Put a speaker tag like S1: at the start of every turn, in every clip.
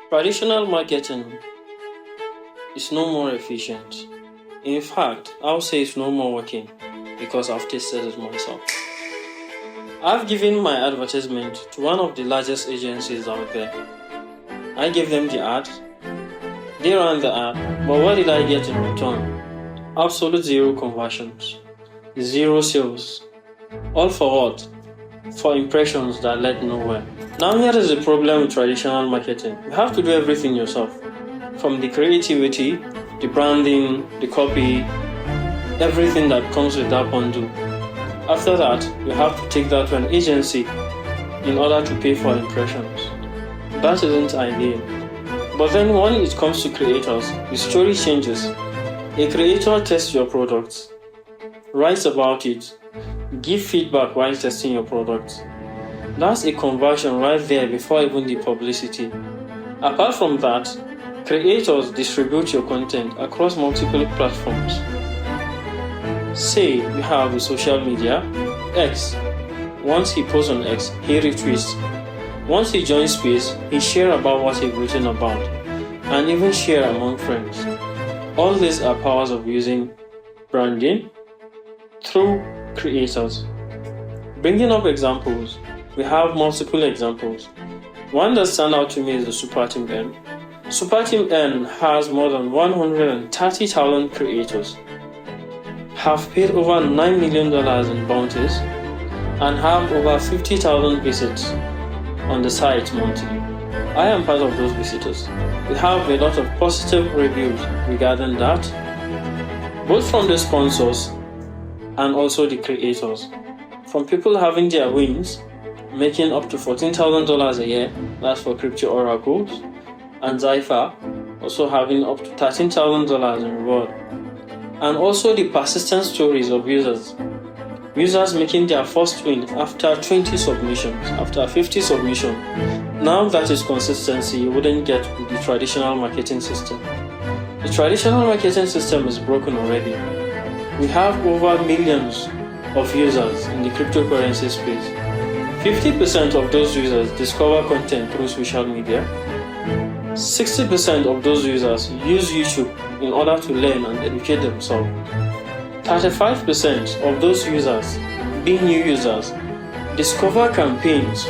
S1: Traditional marketing is no more efficient. In fact, I'll say it's no more working because I've tested it myself. I've given my advertisement to one of the largest agencies out there. I gave them the ad, they ran the ad, but what did I get in return? Absolute zero conversions, zero sales. All for what? For impressions that led nowhere. Now here is the problem with traditional marketing. You have to do everything yourself. From the creativity, the branding, the copy, everything that comes with that bundle. After that, you have to take that to an agency in order to pay for impressions. That isn't ideal. But then when it comes to creators, the story changes. A creator tests your product, writes about it, give feedback while testing your product. That's a conversion right there before even the publicity. Apart from that, creators distribute your content across multiple platforms. Say you have a social media, X. Once he posts on X, he retweets. Once he joins space, he shares about what he's written about, and even share among friends. All these are powers of using branding through creators. Bringing up examples, we have multiple examples. One that stands out to me is the Super Team N. Super Team N has more than 130,000 creators, have paid over $9 million in bounties, and have over 50,000 visits on the site monthly. I am part of those visitors. We have a lot of positive reviews regarding that, both from the sponsors and also the creators. From people having their wins, making up to $14,000 a year, that's for crypto oracles, and Zypher also having up to $13,000 in reward. And also the persistent stories of users making their first win after 20 submissions, after 50 submissions. Now that is consistency you wouldn't get with the traditional marketing system. The traditional marketing system is broken already. We have over millions of users in the cryptocurrency space. 50% of those users discover content through social media. 60% of those users use YouTube in order to learn and educate themselves. 35% of those users, being new users, discover campaigns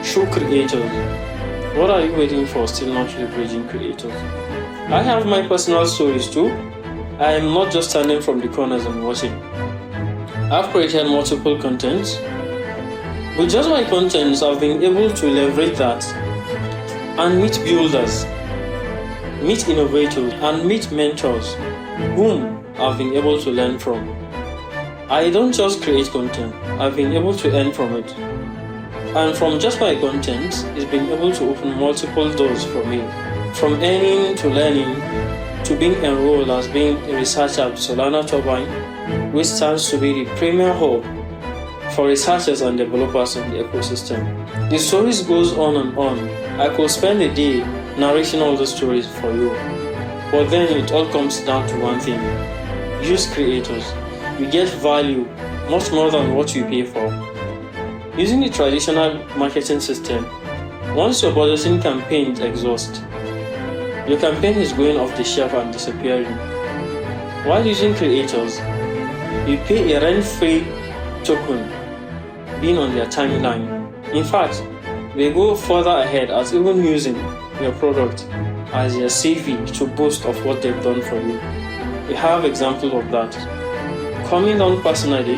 S1: through creators. What are you waiting for, still not leveraging creators? I have my personal stories too. I am not just standing from the corners and watching. I've created multiple contents. With just my contents, I've been able to leverage that and meet builders, meet innovators, and meet mentors whom I've been able to learn from. I don't just create content, I've been able to earn from it. And from just my content, it's been able to open multiple doors for me. From earning to learning to being enrolled as being a researcher at Solana Turbine, which stands to be the premier hub for researchers and developers in the ecosystem. The stories goes on and on. I could spend a day narrating all the stories for you. But then it all comes down to one thing. Use creators. You get value much more than what you pay for. Using the traditional marketing system, once your budgeting campaigns exhaust, your campaign is going off the shelf and disappearing. While using creators, you pay a rent-free token being on their timeline. In fact, they go further ahead as even using your product as your CV to boast of what they've done for you. We have examples of that. Coming down personally,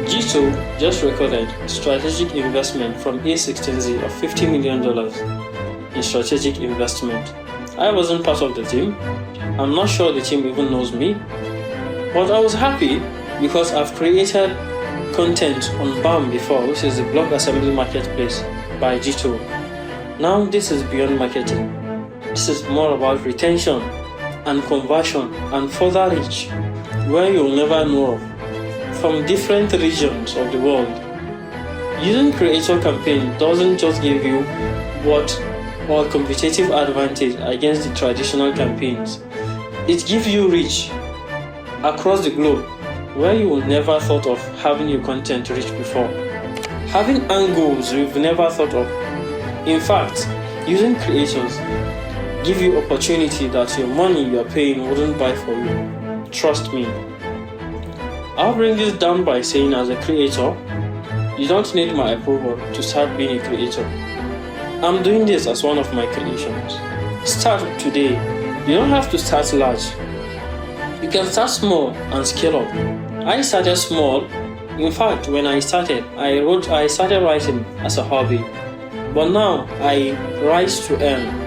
S1: Jito just recorded strategic investment from A16Z of $50 million in strategic investment. I wasn't part of the team. I'm not sure the team even knows me. But I was happy because I've created content on BAM before, which is the Block Assembly Marketplace by Jito. Now this is beyond marketing. This is more about retention and conversion and further reach where you'll never know of from different regions of the world. Using creator campaign doesn't just give you what or competitive advantage against the traditional campaigns. It gives you reach across the globe where you will never thought of having your content reach before. Having angles you've never thought of. In fact, using creators, give you opportunity that your money you are paying wouldn't buy for you. Trust me. I'll bring this down by saying, as a creator, you don't need my approval to start being a creator. I'm doing this as one of my creations. Start today. You don't have to start large. You can start small and scale up. I started small. In fact, when I started, I started writing as a hobby. But now I write to earn.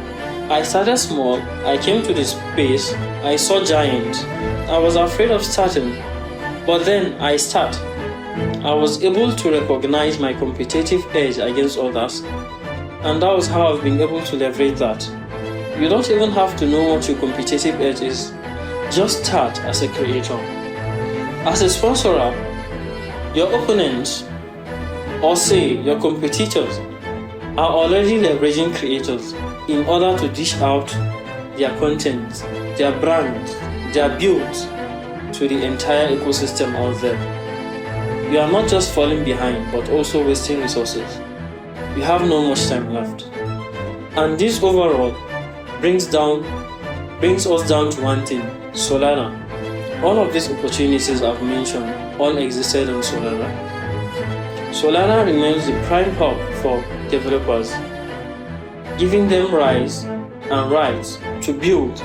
S1: I started small. I came to this space. I saw giants. I was afraid of starting, but then I start. I was able to recognize my competitive edge against others, and that was how I've been able to leverage that. You don't even have to know what your competitive edge is. Just start as a creator. As a sponsorer, your opponents, or say your competitors, are already leveraging creators in order to dish out their content, their brand, their builds to the entire ecosystem out there. You are not just falling behind, but also wasting resources. You have no much time left. And this overall brings us down to one thing: Solana. All of these opportunities I've mentioned all existed on Solana. Solana remains the prime hub for developers, giving them rise and rights to build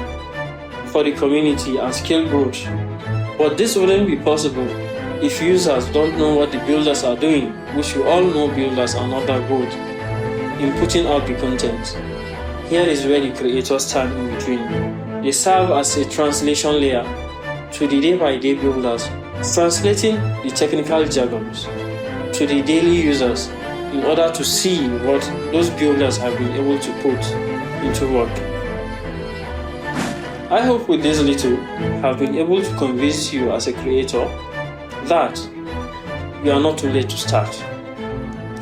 S1: for the community and scale growth. But this wouldn't be possible if users don't know what the builders are doing, which we all know builders are not that good in putting out the content. Here is where the creators stand in between. They serve as a translation layer to the day-by-day builders, translating the technical jargons to the daily users in order to see what those builders have been able to put into work. I hope with this little have been able to convince you as a creator that you are not too late to start.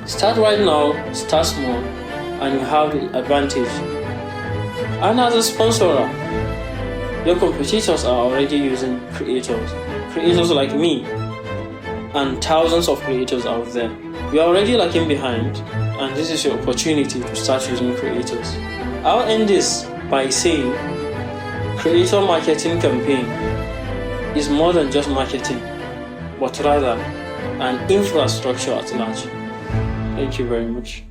S1: Start right now, start small, and you have the advantage. And as a sponsorer, your competitors are already using creators like me, and thousands of creators out there. You are already lagging behind, and this is your opportunity to start using creators. I'll end this by saying, creator marketing campaign is more than just marketing, but rather an infrastructure at large. Thank you very much.